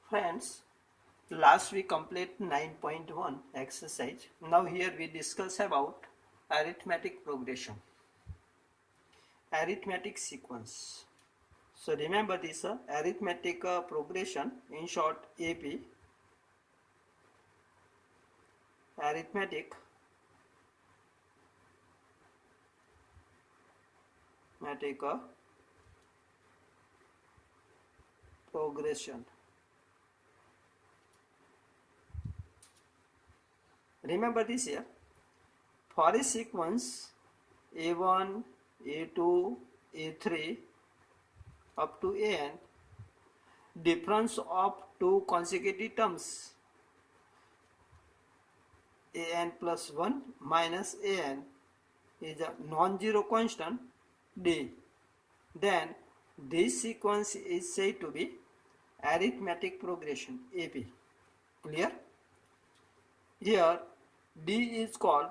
Friends, last we complete 9.1 exercise. Now here we discuss about arithmetic progression, arithmetic sequence. So remember this arithmetic progression, in short AP, arithmetic progression. Remember this here, for a sequence A1, A2, A3 up to AN, difference of two consecutive terms AN plus 1 minus AN is a non-zero constant D. Then this sequence is said to be arithmetic progression AP. Clear? Here D is called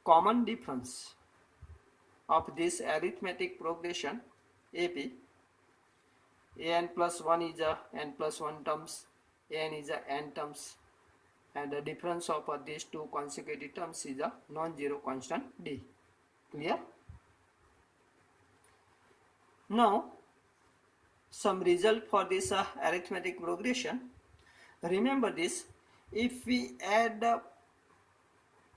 common difference of this arithmetic progression AP. An plus 1 is a n plus 1 terms, an is a n terms, and the difference of these two consecutive terms is a non-zero constant D. Clear? Now some result for this arithmetic progression. Remember this, if we add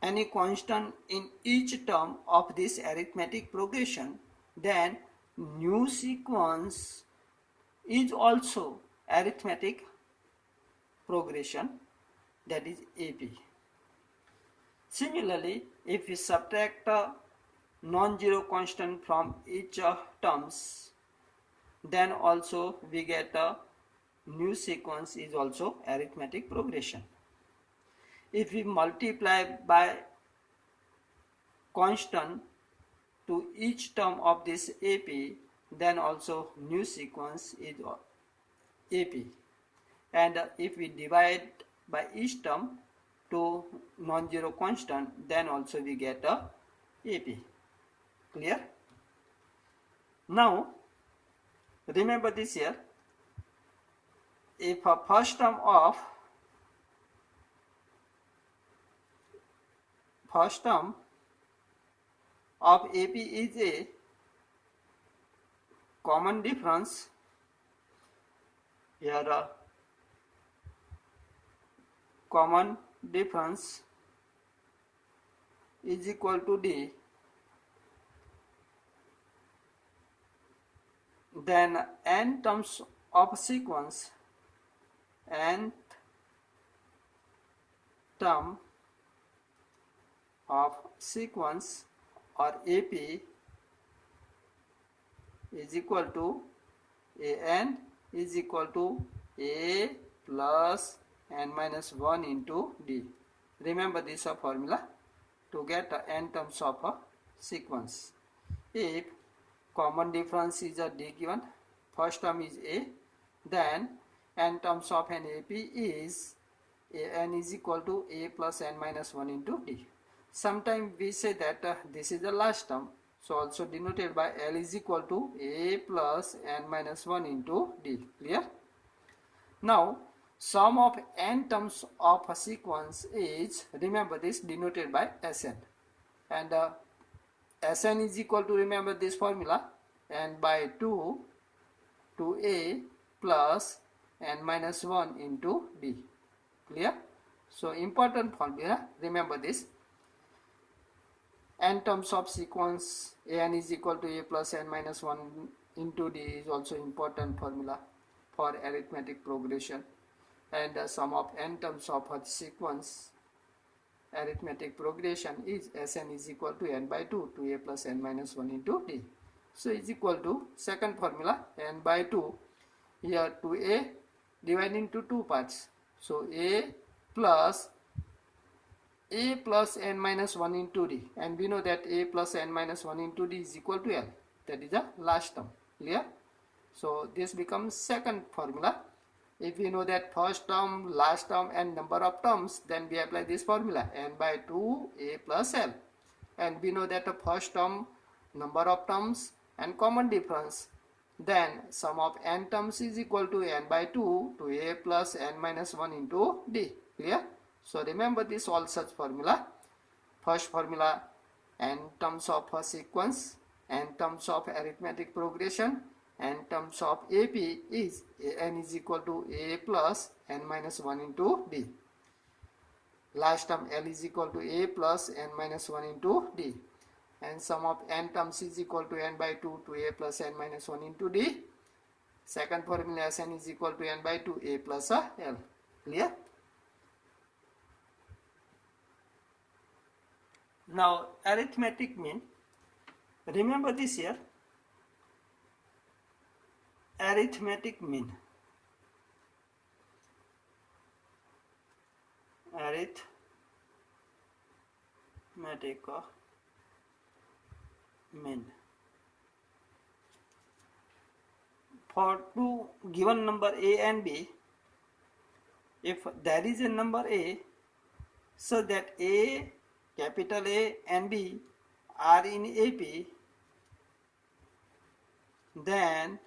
any constant in each term of this arithmetic progression, then new sequence is also arithmetic progression, that is AP. Similarly, if we subtract non-zero constant from each terms, then also we get a new sequence is also arithmetic progression. If we multiply by constant to each term of this AP, then also new sequence is AP. And if we divide by each term to non-zero constant, then also we get a AP. Clear? Now remember this here, if a first term of AP is a common difference, here a common difference is equal to D, then n terms of sequence, nth term of sequence or AP is equal to an is equal to a plus n minus 1 into D. Remember this formula to get n terms of a sequence. If common difference is a D given, first term is A, then n terms of an AP is n is equal to a plus n minus 1 into D. Sometimes we say that this is the last term, so also denoted by L is equal to a plus n minus 1 into D. Clear? Now sum of n terms of a sequence is, remember this, denoted by Sn, and Sn is equal to, remember this formula, n by 2 to a plus n minus 1 into D. Clear? So important formula, remember this, n terms of sequence an is equal to a plus n minus 1 into D is also important formula for arithmetic progression, and the sum of n terms of a sequence arithmetic progression is Sn is equal to n by 2 to a plus n minus 1 into D. So is equal to second formula, n by 2, here 2a divided into two parts, so a plus n minus 1 into D, and we know that a plus n minus 1 into D is equal to L, that is the last term. Clear? So this becomes second formula. If we know that first term, last term and number of terms, then we apply this formula, n by 2 a plus L, and we know that the first term, number of terms and common difference, then sum of n terms is equal to n by 2 to a plus n minus 1 into d. Clear? So remember this all such formula. First formula, n terms of a sequence, n terms of arithmetic progression, n terms of AP is n is equal to a plus n minus 1 into d. Last term L is equal to a plus n minus 1 into d. And sum of n terms is equal to n by 2 to a plus n minus 1 into d. Second formula, Sn is equal to n by 2 a plus L. Clear? Now arithmetic mean, remember this here, arithmetic mean. Arithmetic mean. For two given number a and b, if there is a number a, so that a, capital A and B are in AP, then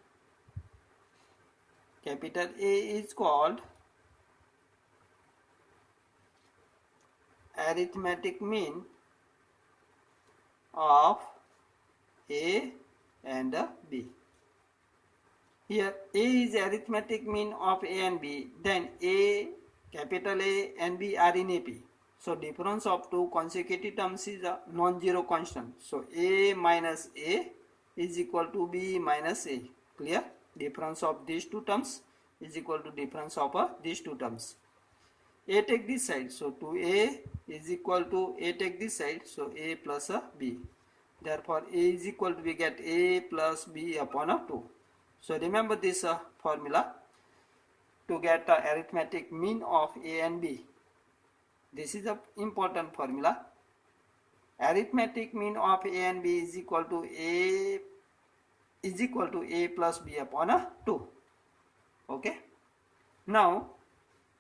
capital A is called arithmetic mean of A and B. Here A is arithmetic mean of A and B, then A, capital A and B are in AP. So difference of two consecutive terms is a non-zero constant. So A minus A is equal to B minus A. Clear? Difference of these two terms is equal to difference of these two terms. A take this side, so 2A is equal to A take this side, so A plus B. Therefore A is equal to, we get A plus B upon 2. So remember this formula to get the arithmetic mean of A and B. This is an important formula. Arithmetic mean of A and B is equal to A plus B upon 2. Okay. Now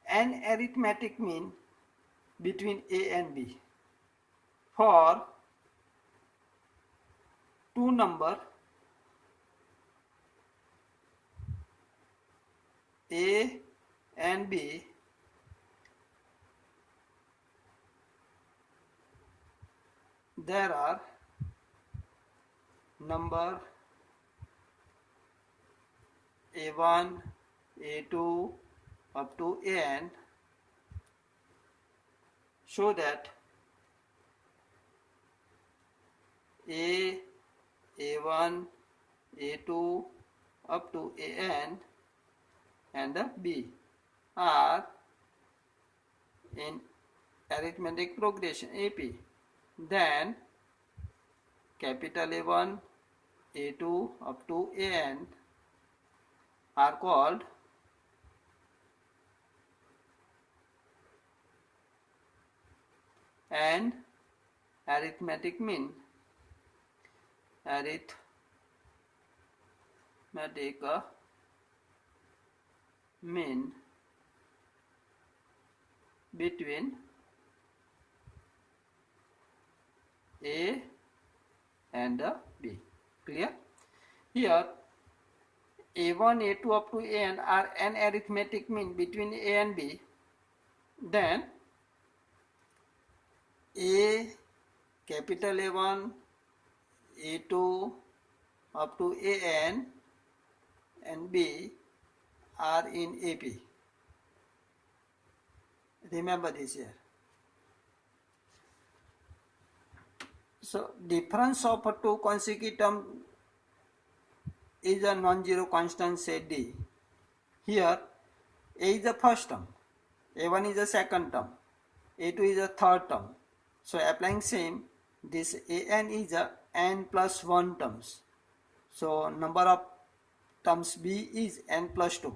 an arithmetic mean between A and B for two number A and B there are number A1, A2 up to An, so that A, A1, A2 up to An and B are in arithmetic progression AP. Then capital A1, A2 up to An are called and arithmetic mean. Arithmetic mean between A and B. Clear? Here A1, A2 up to An are an arithmetic mean between A and B. Then A, capital A1, A2 up to An and B are in AP. Remember this here. So difference of two consecutive terms is a non-zero constant, say D. Here A is the first term, A1 is the second term, A2 is the third term. So applying same, this An is a n plus 1 terms. So number of terms B is n plus 2.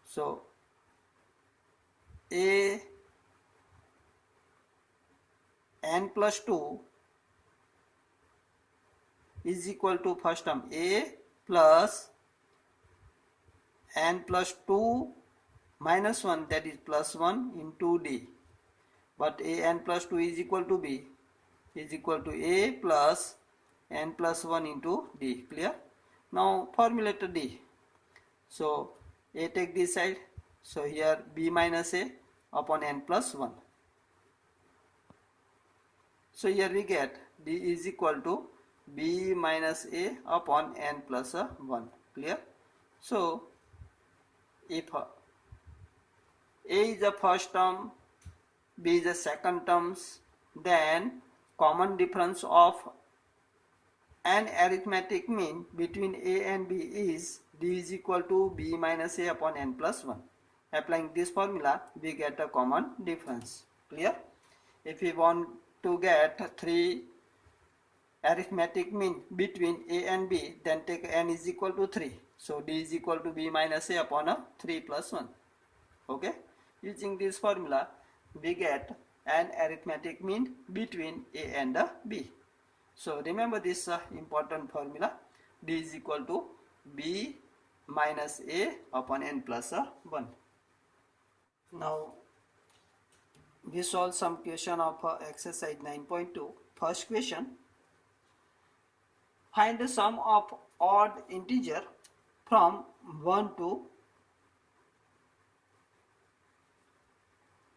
So A n plus 2 is equal to first term A plus n plus 2 minus 1, that is plus 1 into D. But A n plus 2 is equal to B is equal to A plus n plus 1 into D. Clear? Now formulate D. So A take this side. So here B minus A upon n plus 1. So here we get D is equal to B minus A upon n plus 1. Clear? So if A is the first term, B is the second terms, then common difference of an arithmetic mean between A and B is D is equal to B minus A upon n plus 1. Applying this formula, we get a common difference. Clear? If we want to get 3 arithmetic mean between A and B, then take n is equal to 3. So D is equal to B minus A upon 3 plus 1. Okay? Using this formula, we get an arithmetic mean between A and B. So remember this important formula. D is equal to B minus A upon n plus 1. Now we solve some question of exercise 9.2. First question. Find the sum of odd integer from 1 to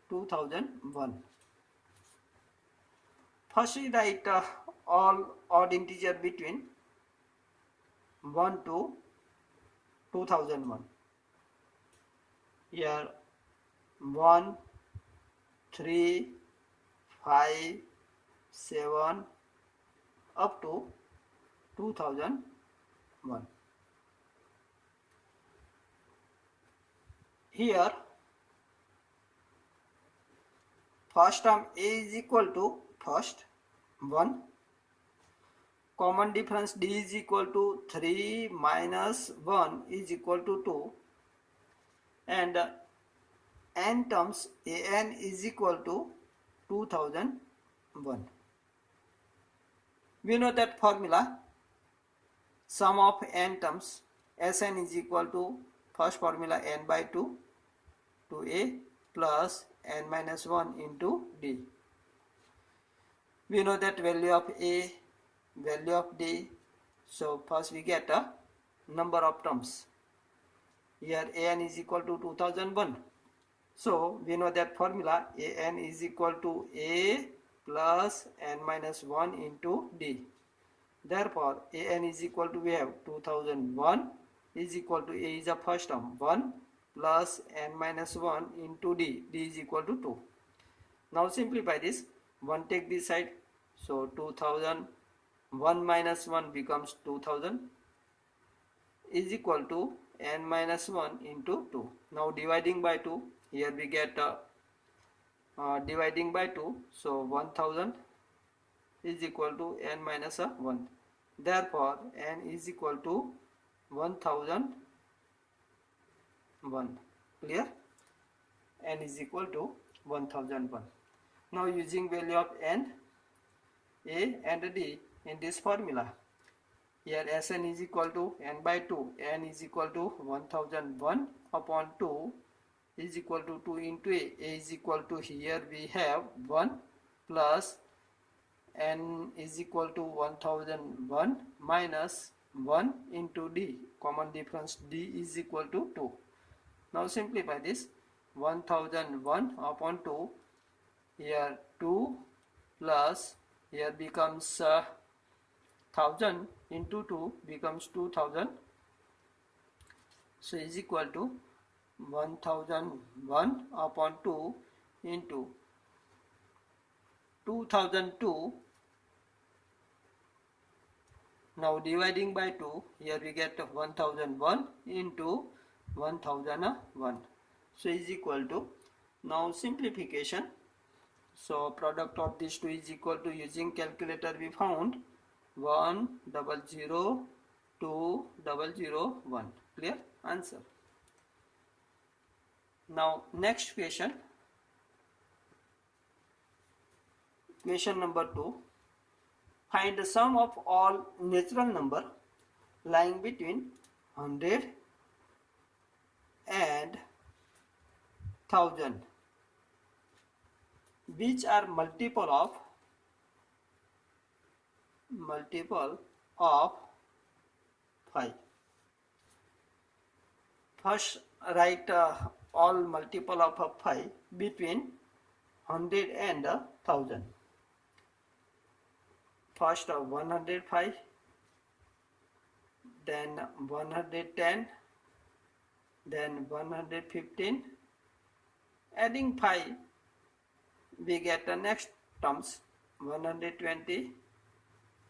2001. First we write all odd integer between 1 to 2001. Here 1, 3, 5, 7 up to 2001. Here first term A is equal to first 1, common difference D is equal to 3 minus 1 is equal to 2, and n terms an is equal to 2001. We know that formula, sum of n terms Sn is equal to first formula n by 2 to A plus n minus 1 into D. We know that value of A, value of D. So first we get a number of terms. Here an is equal to 2001. So we know that formula an is equal to A plus n minus 1 into D. Therefore an is equal to, we have 2001 is equal to A is the first term 1 plus n minus 1 into D. D is equal to 2. Now simplify this. 1 take this side. So 2000, 1 minus 1 becomes 2000 is equal to n minus 1 into 2. Now dividing by 2. Here we get dividing by 2. So 1000 is equal to n minus 1. Therefore n is equal to 1001. Clear? N is equal to 1001. Now using value of n, A and D in this formula. Here Sn is equal to n by 2. N is equal to 1001 upon 2 is equal to 2 into A. A is equal to, here we have 1 plus n is equal to 1001 minus 1 into D. Common difference D is equal to 2. Now simplify this. 1001 upon 2. Here 2 plus, here becomes 1000 into 2 becomes 2000. So is equal to 1001 upon 2 into 2002. Now dividing by 2, here we get 1001 into 1001. So is equal to, now simplification. So product of these two is equal to, using calculator we found 1002001. Clear? Answer. Now next question. Question number 2. Find the sum of all natural number lying between 100 and 1000, which are multiple of 5. First write all multiple of 5 between 100 and 1000. First 105, then 110, then 115. Adding 5, we get the next terms 120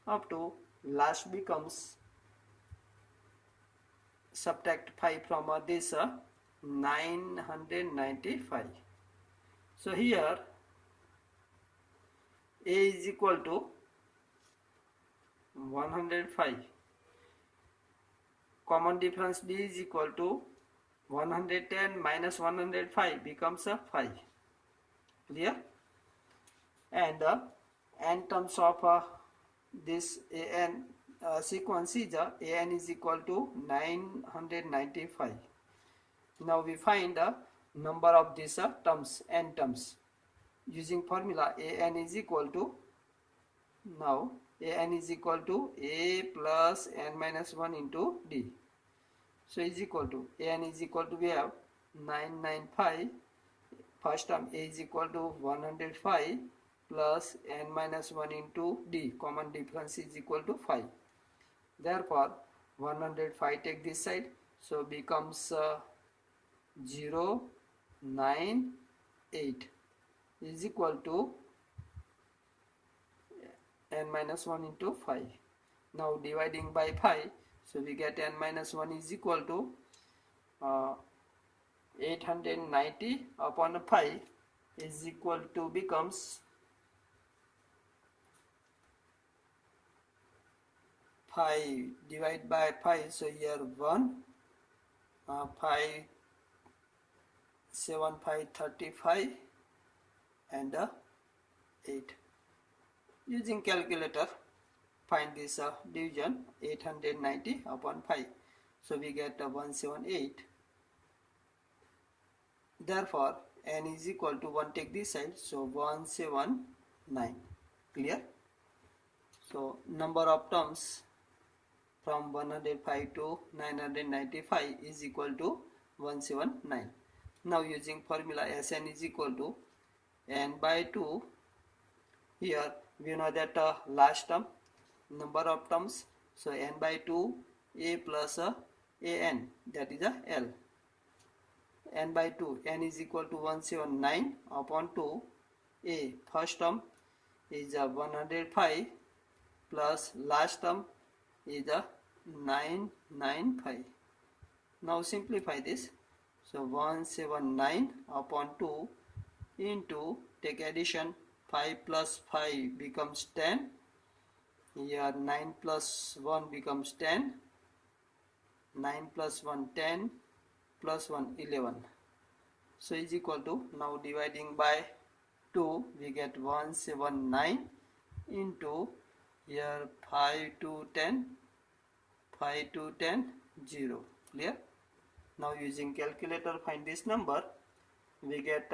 up to last becomes, subtract 5 from this 995. So here A is equal to 105. Common difference D is equal to 110 minus 105 becomes a 5. Clear? And n terms of this an sequence is an is equal to 995. Now we find the number of these terms, n terms, using formula an is equal to, now an is equal to a plus n minus 1 into d. So is equal to, an is equal to, we have 995, first term a is equal to 105 plus n minus 1 into d, common difference is equal to 5. Therefore 105 take this side, so becomes 098 is equal to n minus 1 into 5. Now dividing by 5, so we get n minus 1 is equal to 890 upon 5 is equal to, becomes 5 divided by 5, so here 1, 5, 7, 5, 35 and 8. Using calculator, find this division, 890 upon 5, so we get 178. Therefore n is equal to 1, take this side, so 179. Clear? So number of terms from 105 to 995 is equal to 179. Now using formula Sn is equal to n by 2. Here we know that last term, number of terms, so n by 2 a plus an, that is L. N by 2, n is equal to 179 upon 2 a, first term is 105 plus last term is 995. Now simplify this, so 179 upon 2 into, take addition, 5 plus 5 becomes 10, here 9 plus 1 becomes 10, 9 plus 1 10, plus 1 11, so is equal to, now dividing by 2 we get 179 into, here 5 to 10, 5 to 10, 0. Clear? Now using calculator find this number, we get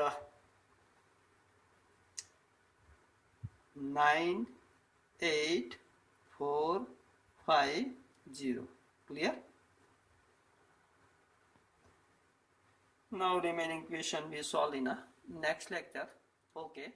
98450. Clear? Now remaining question we solve in a next lecture. Okay.